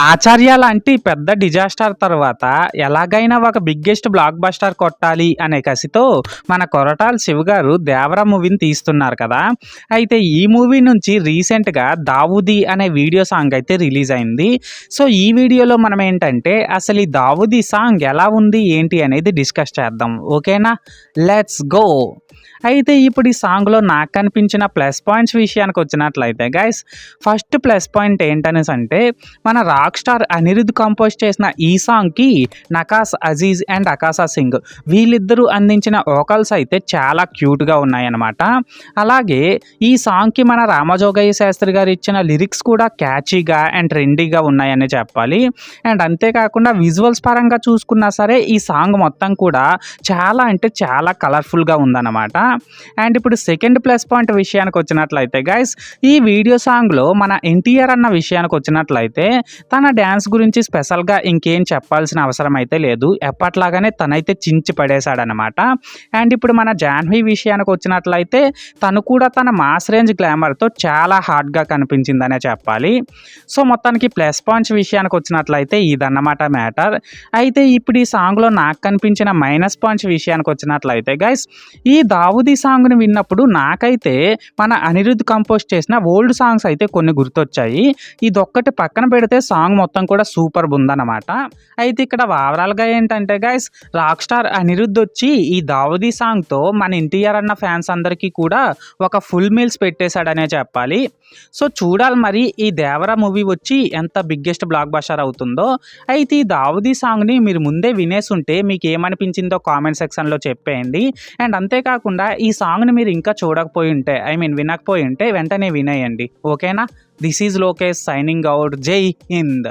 ఆచార్య లాంటి పెద్ద డిజాస్టర్ తర్వాత ఎలాగైనా ఒక బిగ్గెస్ట్ బ్లాక్ బస్టర్ కొట్టాలి అనే కసితో మన కొరటాల శివ గారు దేవర మూవీని తీస్తున్నారు కదా. అయితే ఈ మూవీ నుంచి రీసెంట్గా దావూదీ అనే వీడియో సాంగ్ అయితే రిలీజ్ అయింది. సో ఈ వీడియోలో మనం ఏంటంటే అసలు ఈ దావూదీ సాంగ్ ఎలా ఉంది ఏంటి అనేది డిస్కస్ చేద్దాం. ఓకేనా, లెట్స్ గో. అయితే ఇప్పుడు ఈ సాంగ్లో నాకు కనిపించిన ప్లస్ పాయింట్స్ విషయానికి వచ్చినట్లయితే గైస్, ఫస్ట్ ప్లస్ పాయింట్ ఏంటనేసి అంటే మన రాక్ స్టార్ అనిరుద్ కంపోజ్ చేసిన ఈ సాంగ్కి నకాస్ అజీజ్ అండ్ అకాసా సింగ్ వీళ్ళిద్దరూ అందించిన వోకల్స్ అయితే చాలా క్యూట్గా ఉన్నాయన్నమాట. అలాగే ఈ సాంగ్కి మన రామజోగయ్య శాస్త్రి గారు ఇచ్చిన లిరిక్స్ కూడా క్యాచీగా అండ్ ట్రెండీగా ఉన్నాయని చెప్పాలి. అండ్ అంతేకాకుండా విజువల్స్ పరంగా చూసుకున్నా సరే ఈ సాంగ్ మొత్తం కూడా చాలా అంటే చాలా కలర్ఫుల్గా ఉందన్నమాట. అండ్ ఇప్పుడు సెకండ్ ప్లస్ పాయింట్ విషయానికి వచ్చినట్లయితే గైస్, ఈ వీడియో సాంగ్లో మన ఎన్టీఆర్ అన్న విషయానికి వచ్చినట్లయితే తన డ్యాన్స్ గురించి స్పెషల్గా ఇంకేం చెప్పాల్సిన అవసరం అయితే లేదు. ఎప్పట్లాగానే తనైతే చించి పడేశాడనమాట. అండ్ ఇప్పుడు మన జాహ్నవి విషయానికి వచ్చినట్లయితే తను కూడా తన మాస్ రేంజ్ గ్లామర్తో చాలా హాట్గా కనిపించిందనే చెప్పాలి. సో మొత్తానికి ప్లస్ పాయింట్స్ విషయానికి వచ్చినట్లయితే ఇదన్నమాట మ్యాటర్. అయితే ఇప్పుడు ఈ సాంగ్లో నాకు కనిపించిన మైనస్ పాయింట్స్ విషయానికి వచ్చినట్లయితే గైస్, ఈ దావూదీ సాంగ్ని విన్నప్పుడు నాకైతే మన అనిరుద్ కంపోజ్ చేసిన ఓల్డ్ సాంగ్స్ అయితే కొన్ని గుర్తొచ్చాయి. ఇదొక్కటి పక్కన పెడితే సాంగ్ మొత్తం కూడా సూపర్ ఉందన్నమాట. అయితే ఇక్కడ ఓవరాల్గా ఏంటంటే గైస్, రాక్ స్టార్ అనిరుద్ వచ్చి ఈ దావూదీ సాంగ్తో మన ఎన్టీఆర్ అన్న ఫ్యాన్స్ అందరికీ కూడా ఒక ఫుల్ మీల్స్ పెట్టేశాడనే చెప్పాలి. సో చూడాలి మరి ఈ దేవర మూవీ వచ్చి ఎంత బిగ్గెస్ట్ బ్లాక్ బస్టర్ అవుతుందో. అయితే ఈ దావూదీ సాంగ్ని మీరు ముందే వినేసుంటే మీకు ఏమనిపించిందో కామెంట్ సెక్షన్లో చెప్పేయండి. అండ్ అంతేకాకుండా ఈ సాంగ్ని మీరు ఇంకా చూడకపోయి ఉంటే వినకపోయి ఉంటే వెంటనే వినేయండి. ఓకేనా. This is Lokesh signing out. జై హింద్.